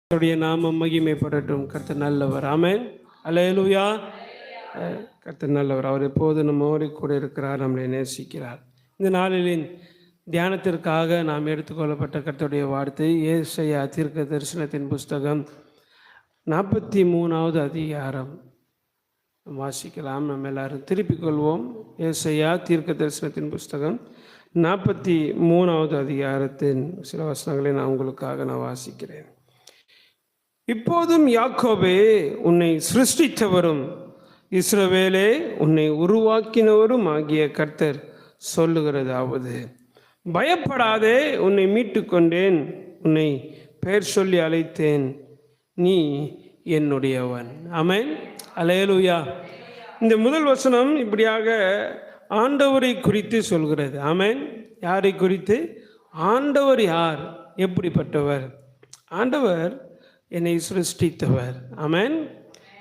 கர்த்தருடைய நாமம் மகிமைப்படட்டும். கர்த்தர் நல்லவர். ஆமென். அல்லேலூயா. கர்த்தர் நல்லவர். அவர் எப்போது நம்மோடு கூட இருக்கிறார், நம்மளை நேசிக்கிறார். இந்த நாளிலின் தியானத்திற்காக நாம் எடுத்துக்கொள்ளப்பட்ட கர்த்தருடைய வார்த்தை ஏசாயா தீர்க்க தரிசனத்தின் புஸ்தகம் 43வது அதிகாரம் வாசிக்கலாம். நம்ம எல்லாரும் திருப்பிக் கொள்வோம். ஏசாயா தீர்க்க தரிசனத்தின் புஸ்தகம் 43வது அதிகாரத்தின் சில வசனங்களை நான் உங்களுக்காக வாசிக்கிறேன். இப்போதும் யாக்கோபே, உன்னை சிருஷ்டித்தவரும் இஸ்ரவேலே, உன்னை உருவாக்கினவரும் ஆகிய கர்த்தர் சொல்லுகிறதாவது, பயப்படாதே, உன்னை மீட்டு கொண்டேன், உன்னை பெயர் சொல்லி அழைத்தேன், நீ என்னுடையவன். ஆமென். அல்லேலூயா. இந்த முதல் வசனம் இப்படியாக ஆண்டவரை குறித்து சொல்கிறது. ஆமென். யாரை குறித்து? ஆண்டவர் யார், எப்படிப்பட்டவர்? ஆண்டவர் என்னை சிருஷ்டித்தவர். ஆமென்.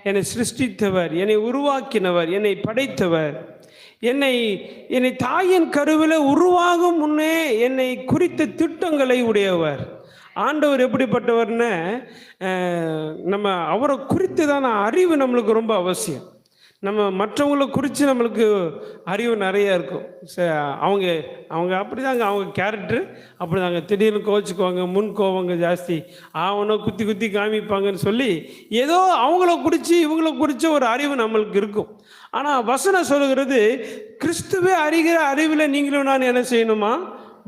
என்னை சிருஷ்டித்தவர், என்னை உருவாக்கினவர், என்னை படைத்தவர், என்னை தாயின் கருவில் உருவாகும் முன்னே என்னை குறித்த திட்டங்களை உடையவர். ஆண்டவர் எப்படிப்பட்டவர்னு நம்ம அவரை குறித்துதான அறிவு நம்மளுக்கு ரொம்ப அவசியம். நம்ம மற்றவங்களை குறித்து நம்மளுக்கு அறிவு நிறைய இருக்கும். அவங்க அப்படி தாங்க, அவங்க கேரக்டர் அப்படி தாங்க. திடீர்னு கோச்சிக்குவாங்க, முன் கோவங்க ஜாஸ்தி, அவனை குத்தி காமிப்பாங்கன்னு சொல்லி ஏதோ அவங்கள குறித்து இவங்கள குறித்த ஒரு அறிவு நம்மளுக்கு இருக்கும். ஆனால் வசனம் சொல்லுகிறது, கிறிஸ்துவே அறிகிற அறிவில் நீங்களும் நான் என்ன செய்யணுமா?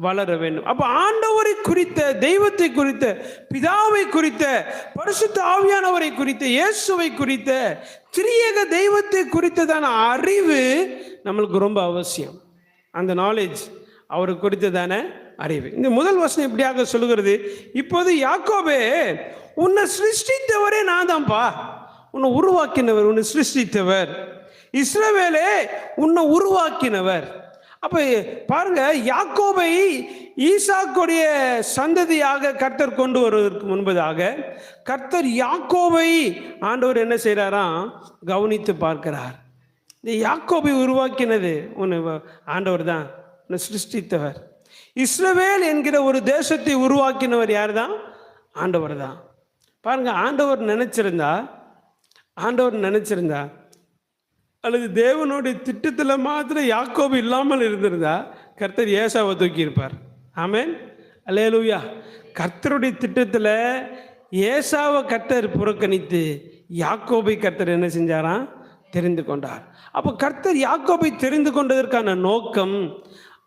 வளர வேண்டும். அப்போ ஆண்டவரை குறித்த, தெய்வத்தை குறித்த, பிதாவை குறித்த, பரிசுத்த ஆவியானவரை குறித்த, இயேசுவை குறித்த, திரியேக தெய்வத்தை குறித்ததான அறிவு நம்மளுக்கு ரொம்ப அவசியம். அந்த நாலேஜ், அவரை குறித்ததான அறிவு. இந்த முதல் வசனம் இப்படியாக சொல்லுகிறது, இப்போது யாக்கோபே, உன்னை சிருஷ்டித்தவரே நான் தான்ப்பா. உன்னை உருவாக்கினவர், உன்னை சிருஷ்டித்தவர். இஸ்ரவேலே, உன்னை உருவாக்கினவர். அப்போ பாருங்க, யாக்கோபை ஈசாக்குடைய சந்ததியாக கர்த்தர் கொண்டு வருவதற்கு முன்பதாக கர்த்தர் யாக்கோபை ஆண்டவர் என்ன செய்கிறாராம்? கவனித்து பார்க்கிறார். இந்த யாக்கோபை உருவாக்கினது ஆண்டவர் தான், உன்னை சிருஷ்டித்தவர். இஸ்ரவேல் என்கிற ஒரு தேசத்தை உருவாக்கினவர் யார் தான்? ஆண்டவர் தான். பாருங்க, ஆண்டவர் நினைச்சிருந்தா அல்லது தேவனுடைய திட்டத்தில் மாத்திரம் யாக்கோபு இல்லாமல் இருந்திருந்தா கர்த்தர் ஏசாவை தூக்கியிருப்பார். ஆமென். அல்லேலூயா. கர்த்தருடைய திட்டத்தில் ஏசாவை கர்த்தர் புறக்கணித்து யாக்கோபை கர்த்தர் என்ன செஞ்சாராம்? தெரிந்து கொண்டார். அப்போ கர்த்தர் யாக்கோபை தெரிந்து கொண்டதற்கான நோக்கம்,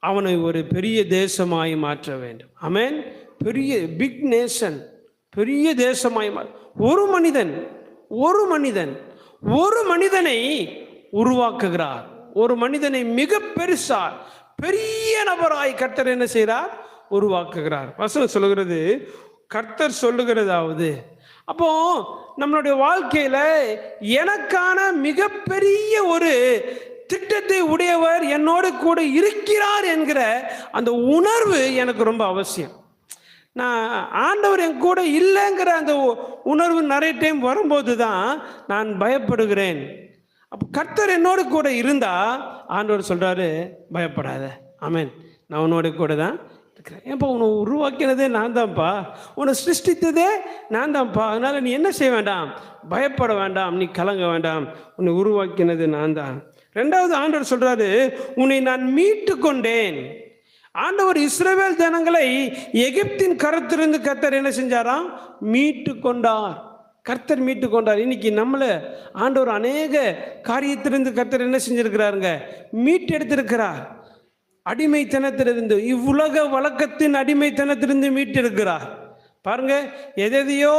அவனை ஒரு பெரிய தேசமாய் மாற்ற வேண்டும். ஆமென். பெரிய பிக் நேஷன், பெரிய தேசமாய் ஒரு மனிதனை உருவாக்குகிறார். ஒரு மனிதனை மிக பெரிய நபராய் கர்த்தர் என்ன செய்கிறார்? உருவாக்குகிறார். வசனம் சொல்லுகிறது, கர்த்தர் சொல்லுகிறதாவது, அப்போ நம்மளுடைய வாழ்க்கையில எனக்கான மிகப்பெரிய ஒரு திட்டத்தை உடையவர் என்னோடு கூட இருக்கிறார் என்கிற அந்த உணர்வு எனக்கு ரொம்ப அவசியம். நான் ஆண்டவர் என் கூட இல்லைங்கிற அந்த உணர்வு நிறைய டைம் வரும்போது தான் நான் பயப்படுகிறேன். அப்போ கர்த்தர் என்னோடு கூட இருந்தா ஆண்டவர் சொல்றாரு, பயப்படாத. ஆமென். நான் உன்னோட கூட தான் இருக்கிறேன். ஏன்ப்பா, உன்னை உருவாக்கினதே நான் தான்ப்பா, உன்னை சிருஷ்டித்ததே நான் தான்ப்பா. அதனால நீ என்ன செய்ய வேண்டாம்? பயப்பட வேண்டாம், நீ கலங்க வேண்டாம், உன்னை உருவாக்கினது நான் தான். ரெண்டாவது ஆண்டவர் சொல்றாரு, உன்னை நான் மீட்டு கொண்டேன். ஆண்டவர் இஸ்ரவேல் ஜனங்களை எகிப்தின் கரத்திலிருந்து கர்த்தர் என்ன செஞ்சாராம்? மீட்டு கொண்டார். கர்த்தர் மீட்டு கொண்டார். இன்னைக்கு நம்மளை ஆண்டவர் அநேக காரியத்திலிருந்து கர்த்தர் என்ன செஞ்சிருக்கிறாருங்க? மீட்டு எடுத்திருக்கிறார். அடிமைத்தனத்திலிருந்து, இவ்வுலக வழக்கத்தின் அடிமைத்தனத்திலிருந்து மீட்டு இருக்கிறார். பாருங்க, எதையோ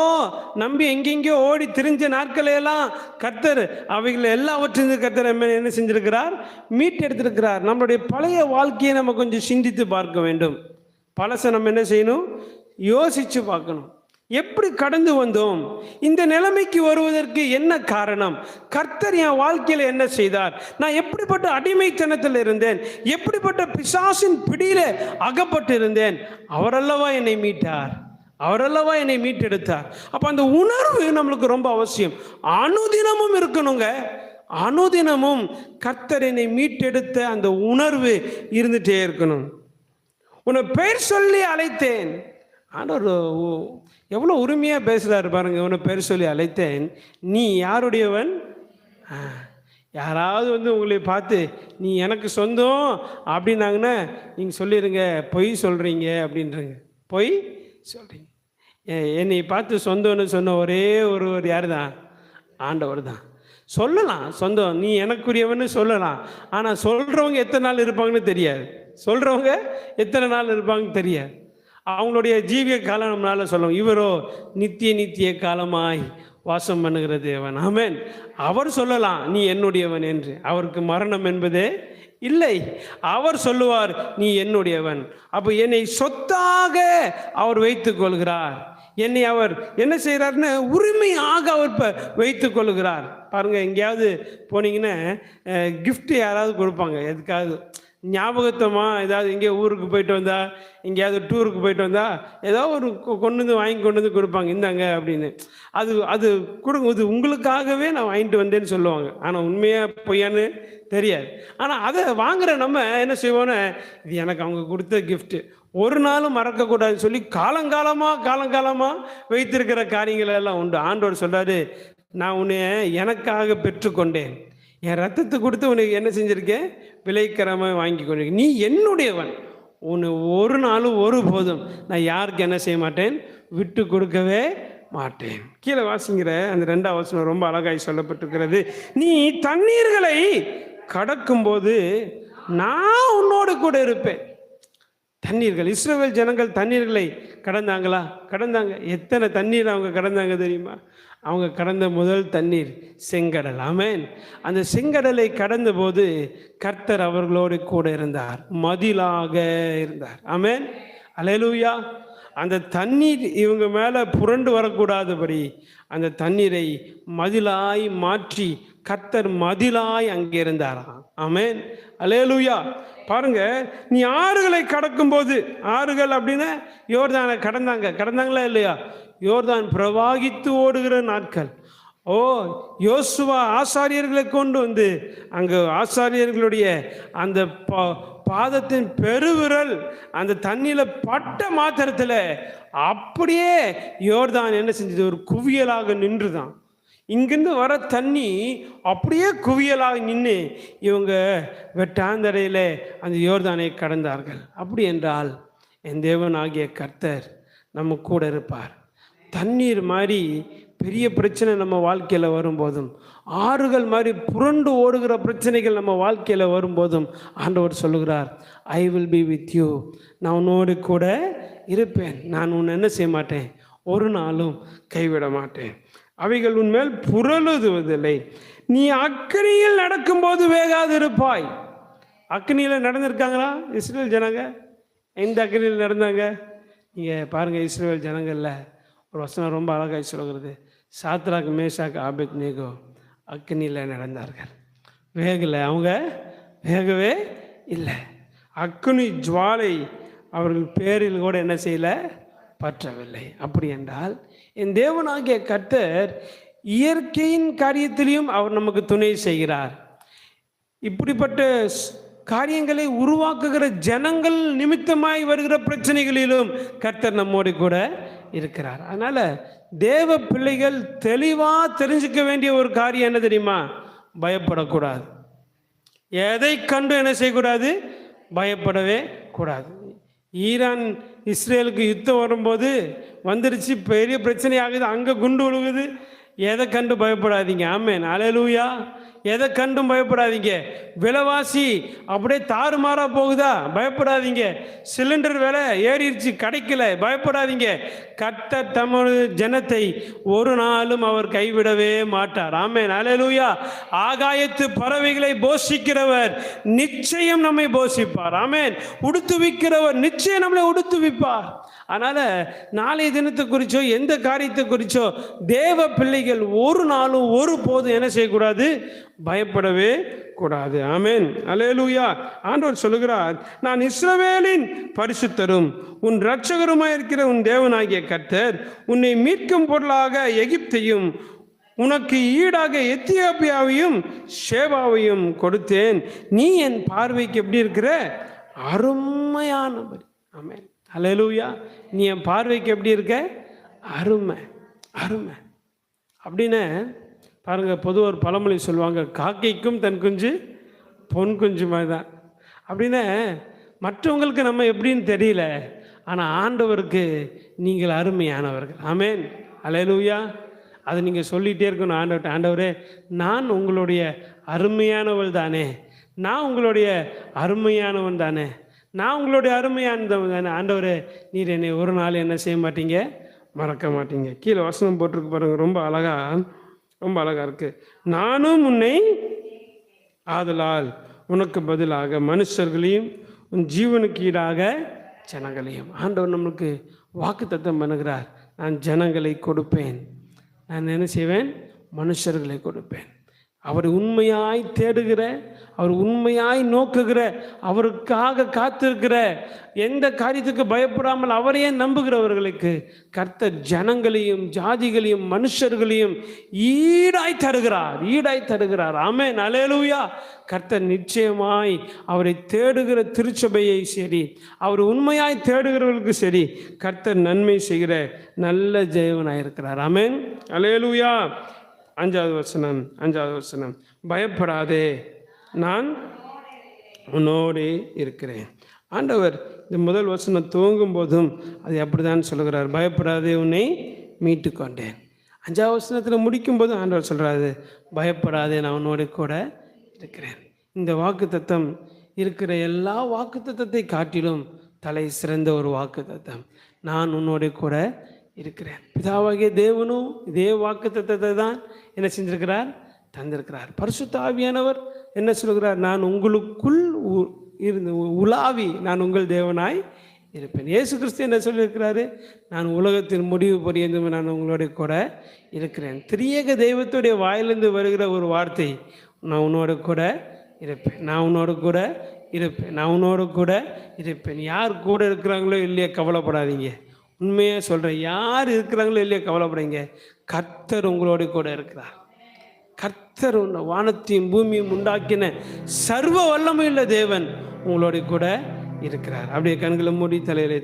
நம்பி எங்கெங்கயோ ஓடி திரிஞ்ச நாட்களையெல்லாம் கர்த்தர் அவைகளை எல்லாவற்றிலிருந்து கர்த்தர் என்ன செஞ்சிருக்கிறார்? மீட்டு எடுத்திருக்கிறார். நம்மளுடைய பழைய வாழ்க்கையை நம்ம கொஞ்சம் சிந்தித்து பார்க்க வேண்டும். பழசை நம்ம என்ன செய்யணும்? யோசிச்சு பார்க்கணும். எப்படி கடந்து வந்தோம்? இந்த நிலைமைக்கு வருவதற்கு என்ன காரணம்? கர்த்தர் என் வாழ்க்கையில் என்ன செய்தார்? நான் எப்படிப்பட்ட அடிமைத்தனத்தில் இருந்தேன்? எப்படிப்பட்ட பிசாசின் பிடியில அகப்பட்டு இருந்தேன்? அவரல்லவா என்னை மீட்டார், அவரல்லவா என்னை மீட்டெடுத்தார். அப்போ அந்த உணர்வு நம்மளுக்கு ரொம்ப அவசியம். அனுதினமும் இருக்கணுங்க. அனுதினமும் கர்த்தர் என்னை மீட்டெடுத்த அந்த உணர்வு இருந்துட்டே இருக்கணும். உன்னை பெயர் சொல்லி அழைத்தேன். ஆண்டவர் எவ்வளோ உரிமையாக பேசுகிறாரு பாருங்க. இவனை பேர் சொல்லி அழைத்தேன், நீ யாருடையவன்? யாராவது உங்களை பார்த்து நீ எனக்கு சொந்தம் அப்படின்னாங்கன்னா நீங்கள் சொல்லிடுங்க, பொய் சொல்கிறீங்க அப்படின்றங்க. பொய் சொல்கிறீங்க. என்னை பார்த்து சொந்தம்னு சொன்ன ஒரே ஒருவர் யார் தான்? ஆண்டவர் தான். சொல்லலாம் சொந்தம், நீ எனக்குரியவன்னு சொல்லலாம். ஆனால் சொல்கிறவங்க எத்தனை நாள் இருப்பாங்கன்னு தெரியாது. சொல்கிறவங்க எத்தனை நாள் இருப்பாங்கன்னு தெரியாது. அவங்களுடைய ஜீவிய காலம் நம்மளால சொல்லுவோம். இவரோ நித்திய காலமாய் வாசம் பண்ணுகிற தேவன். ஆமென். அவர் சொல்லலாம் நீ என்னுடையவன் என்று. அவருக்கு மரணம் என்பதே இல்லை. அவர் சொல்லுவார் நீ என்னுடையவன். அப்போ என்னை சொத்தாக அவர் வைத்துக் கொள்கிறார். என்னை அவர் என்ன செய்கிறார்னு உரிமையாக அவர் வைத்துக் கொள்கிறார். பாருங்க, எங்கேயாவது போனீங்கன்னா கிஃப்ட் யாராவது கொடுப்பாங்க. எதுக்காவது ஞாபகத்தமாக ஏதாவது எங்கேயோ ஊருக்கு போயிட்டு வந்தா, எங்கேயாவது டூருக்கு போயிட்டு வந்தா ஏதோ ஒரு கொண்டு வந்து கொடுப்பாங்க, இந்தாங்க அப்படின்னு. அது கொடுங்க, இது உங்களுக்காகவே நான் வாங்கிட்டு வந்தேன்னு சொல்லுவாங்க. ஆனால் உண்மையாக பொய்யான்னு தெரியாது. ஆனால் அதை வாங்குற நம்ம என்ன செய்வோன்னு, இது எனக்கு அவங்க கொடுத்த கிஃப்ட்டு, ஒரு நாளும் மறக்கக்கூடாதுன்னு சொல்லி காலங்காலமாக வைத்திருக்கிற காரியங்கள் எல்லாம் உண்டு. ஆண்டவர் சொல்றாரு, நான் உன்னை எனக்காக பெற்றுக்கொண்டேன், என் ரத்தத்தை கொடுத்து உனக்கு என்ன செஞ்சிருக்கேன்? விலைக்கரமாக வாங்கி கொண்டிருக்கேன். நீ என்னுடையவன். உன்னை ஒரு நாளும் ஒரு போதும் நான் யாருக்கு என்ன செய்ய மாட்டேன்? விட்டு கொடுக்கவே மாட்டேன். கீழே வாசிங்கிற அந்த 2ஆம் வசனம் ரொம்ப அழகாய் சொல்லப்பட்டிருக்கிறது. நீ தண்ணீர்களை கடக்கும்போது நான் உன்னோடு கூட இருப்பேன். தண்ணீர்கள், இஸ்ரவேல் ஜனங்கள் தண்ணீர்களை கடந்தாங்களா? கடந்தாங்க. எத்தனை தண்ணீர் அவங்க கடந்தாங்க தெரியுமா? அவங்க கடந்த முதல் தண்ணீர் செங்கடல். ஆமென். அந்த செங்கடலை கடந்த போது கர்த்தர் அவர்களோடு கூட இருந்தார், மதிலாக இருந்தார். ஆமென். அல்லேலூயா. அந்த தண்ணீர் இவங்க மேலே புரண்டு வரக்கூடாதபடி அந்த தண்ணீரை மதிலாய் மாற்றி கர்த்தர் மதிலாய் அங்கே இருந்தாராம். ஆமென். அல்லேலூயா. பாருங்க, நீ ஆறுகளை கடக்கும்போது, ஆறுகள் அப்படின்னா யோர்தானை கடந்தாங்களா இல்லையா? யோர்தான் பிரவாகித்து ஓடுகிற நாட்கள். யோசுவா ஆசாரியர்களை கொண்டு வந்து அங்கே ஆசாரியர்களுடைய அந்த பாதத்தின் பெருவிரல் அந்த தண்ணியில் பட்ட மாத்திரத்தில் அப்படியே யோர்தான் என்ன செஞ்சது? ஒரு குவியலாக நின்றுதான். இங்கிருந்து வர தண்ணி அப்படியே குவியலாக நின்று இவங்க வெட்டாந்தரையில் அந்த யோர்தானை கடந்தார்கள். அப்படி என்றால் என் தேவன் ஆகிய கர்த்தர் நம்ம கூட இருப்பார். தண்ணீர் மாதிரி பெரிய பிரச்சனை நம்ம வாழ்க்கையில் வரும்போதும், ஆறுகள் மாதிரி புரண்டு ஓடுகிற பிரச்சனைகள் நம்ம வாழ்க்கையில் வரும்போதும் ஆண்டவர் சொல்லுகிறார், I will be with you. நான் உன்னோடு கூட இருப்பேன். நான் உன்னை என்ன செய்ய மாட்டேன்? ஒரு நாளும் கைவிட மாட்டேன். அவைகள் உன்மேல் புரளுவதில்லை. நீ அக்கினியில் நடக்கும்போது வேகாது இருப்பாய். அக்கினியில் நடந்திருக்காங்களா இஸ்ரேல் ஜனங்க? எந்த அக்கினியில் நடந்தாங்க? நீங்கள் பாருங்கள், இஸ்ரேல் ஜனங்களில் ஒரு வசனம் ரொம்ப அழகாய் சொல்கிறது. சாத்ராக், மேஷாக், ஆபேத்நேகோ அக்கினியில் நடந்தார்கள். வேகலை, அவங்க வேகவே இல்லை. அக்கினி ஜுவாலை அவர்கள் பேரில் கூட என்ன செய்யலை? பற்றவில்லை. அப்படி என்றால் என் தேவனாகிய கர்த்தர் இயற்கையின் காரியத்திலையும் அவர் நமக்கு துணை செய்கிறார். இப்படிப்பட்ட காரியங்களை உருவாக்குகிற ஜனங்கள் நிமித்தமாய் வருகிற பிரச்சனைகளிலும் கர்த்தர் நம்மோடு கூட இருக்கிறார். அதனால தேவ பிள்ளைகள் தெளிவாக தெரிஞ்சுக்க வேண்டிய ஒரு காரியம் என்ன தெரியுமா? பயப்படக்கூடாது. எதை கண்டு என்ன செய்யக்கூடாது? பயப்படவே கூடாது. ஈரான் இஸ்ரேலுக்கு யுத்தம் வரும்போது வந்துருச்சு, பெரிய பிரச்சனை ஆகுது, அங்கே குண்டு விழுகுது. எதை கண்டு பயப்படாதீங்க. ஆமென். அல்லேலூயா. எதை கண்டும் பயப்படாதீங்க. விலைவாசி அப்படியே தாறுமாறா போகுதா? பயப்படாதீங்க. சிலிண்டர் விலை ஏறிடுச்சு, கிடைக்கல, பயப்படாதீங்க. கர்த்தர் தமது ஜனத்தை ஒரு நாளும் அவர் கைவிடவே மாட்டார். ஆமென். அல்லேலூயா. ஆகாயத்து பறவைகளை போஷிக்கிறவர் நிச்சயம் நம்மை போஷிப்பார். ஆமென். உடுத்துவிக்கிறவர் நிச்சயம் நம்மளை உடுத்துவிப்பார். அதனால் நாளைய தினத்தை குறித்தோ எந்த காரியத்தை குறித்தோ தேவ பிள்ளைகள் ஒரு நாளும் ஒரு போதும் என்ன செய்யக்கூடாது? பயப்படவே கூடாது. ஆமென். அல்லேலூயா. ஆண்டவர் சொல்லுகிறார், நான் இஸ்ரவேலின் பரிசுத்தரும் உன் இரட்சகருமாய் இருக்கிற உன் தேவனாகிய கர்த்தர் உன்னை மீட்கும் பொருளாக எகிப்தையும் உனக்கு ஈடாக எத்தியோப்பியாவையும் ஷேபாவையும் கொடுத்தேன். நீ என் பார்வைக்கு எப்படி இருக்கிற? அருமையானபடி. ஆமென். அல்லேலூயா. நீ என் பார்வைக்கு எப்படி இருக்க? அருமை, அருமை அப்படின்னு பாருங்கள். பொதுவாக ஒரு பழமொழி சொல்லுவாங்க, காக்கைக்கும் தன் குஞ்சு பொன் குஞ்சு மாதிரி தான் அப்படின்னு. மற்றவங்களுக்கு நம்ம எப்படின்னு தெரியல, ஆனால் ஆண்டவருக்கு நீங்கள் அருமையானவர்கள். ஆமென், அல்லேலூயா. அதை நீங்கள் சொல்லிகிட்டே இருக்கணும் ஆண்டவர்கிட்ட. ஆண்டவரே, நான் உங்களுடைய அருமையானவள் தானே, நான் உங்களுடைய அருமையானவன் தானே, நான் உங்களுடைய அருமையானவன் தானே. ஆண்டவரே, நீர் என்னை ஒரு நாள் என்ன செய்ய மாட்டீங்க, மறக்க மாட்டீங்க. கீழே வசனம் போட்டிருக்கு பாருங்க, ரொம்ப அழகாக இருக்குது. நானும் உன்னை ஆதலால் உனக்கு பதிலாக மனுஷர்களையும் உன் ஜீவனுக்கு ஈடாக ஜனங்களையும். ஆண்டவர் நம்மளுக்கு வாக்குத்தத்தம் பண்ணுகிறார். நான் ஜனங்களை கொடுப்பேன், நான் என்ன செய்வேன், மனுஷர்களை கொடுப்பேன். அவர் உண்மையாய் தேடுகிற, அவர் உண்மையாய் நோக்குகிற, அவருக்காக காத்திருக்கிற, எந்த காரியத்துக்கு பயப்படாமல் அவரையே நம்புகிறவர்களுக்கு கர்த்தர் ஜனங்களையும் ஜாதிகளையும் மனுஷர்களையும் ஈடாய் தருகிறார். ஆமென், அல்லேலூயா. கர்த்தர் நிச்சயமாய் அவரை தேடுகிற திருச்சபையை சரி, அவர் உண்மையாய் தேடுகிறவர்களுக்கு சரி, கர்த்தர் நன்மை செய்கிற நல்ல தேவனாயிருக்கிறார். ஆமென், அல்லேலூயா. 5வது வசனம், பயப்படாதே, நான் உன்னோடு இருக்கிறேன். ஆண்டவர் இந்த முதல் வசனம் துவங்கும் போதும் அது அப்படிதான் சொல்கிறார், பயப்படாதே, உன்னை மீட்டு கொண்டேன். 5வது வசனத்தில் முடிக்கும் போதும் ஆண்டவர் சொல்கிறாரு, பயப்படாதே, நான் உன்னோடு கூட இருக்கிறேன். இந்த வாக்குத்தத்தம் இருக்கிற எல்லா வாக்குத்தத்தத்தை காட்டிலும் தலை சிறந்த ஒரு வாக்குத்தத்தம். நான் உன்னோடு கூட இருக்கிறேன். பிதாவாகிய தேவனும் இதே வாக்குத்தத்தத்தை தான் என்ன செஞ்சிருக்கிறார், தந்திருக்கிறார். பரிசுத்த ஆவியானவர் என்ன சொல்கிறார், நான் உங்களுக்குள் இருந்து உலாவி நான் உங்கள் தேவனாய் இருப்பேன். இயேசு கிறிஸ்து என்ன சொல்லியிருக்கிறாரு, நான் உலகத்தின் முடிவு பரியந்தும் நான் உங்களோட கூட இருக்கிறேன். திரியேக தெய்வத்துடைய வாயிலிருந்து வருகிற ஒரு வார்த்தை, நான் உன்னோட கூட இருப்பேன், நான் உன்னோட கூட இருப்பேன், நான் உன்னோட கூட இருப்பேன். யார் கூட இருக்கிறாங்களோ இல்லையா கவலைப்படாதீங்க. உண்மையாக சொல்கிறேன், யார் இருக்கிறாங்களோ இல்லையா கவலைப்படாதீங்க. கர்த்தர் உங்களோட கூட இருக்கிறார். கர்த்தர் வானத்தையும் பூமியும் உண்டாக்கின சர்வ வல்லமையுள்ள தேவன் உங்களோட கூட இருக்கிறார். அப்படியே கண்களை மூடி தலையில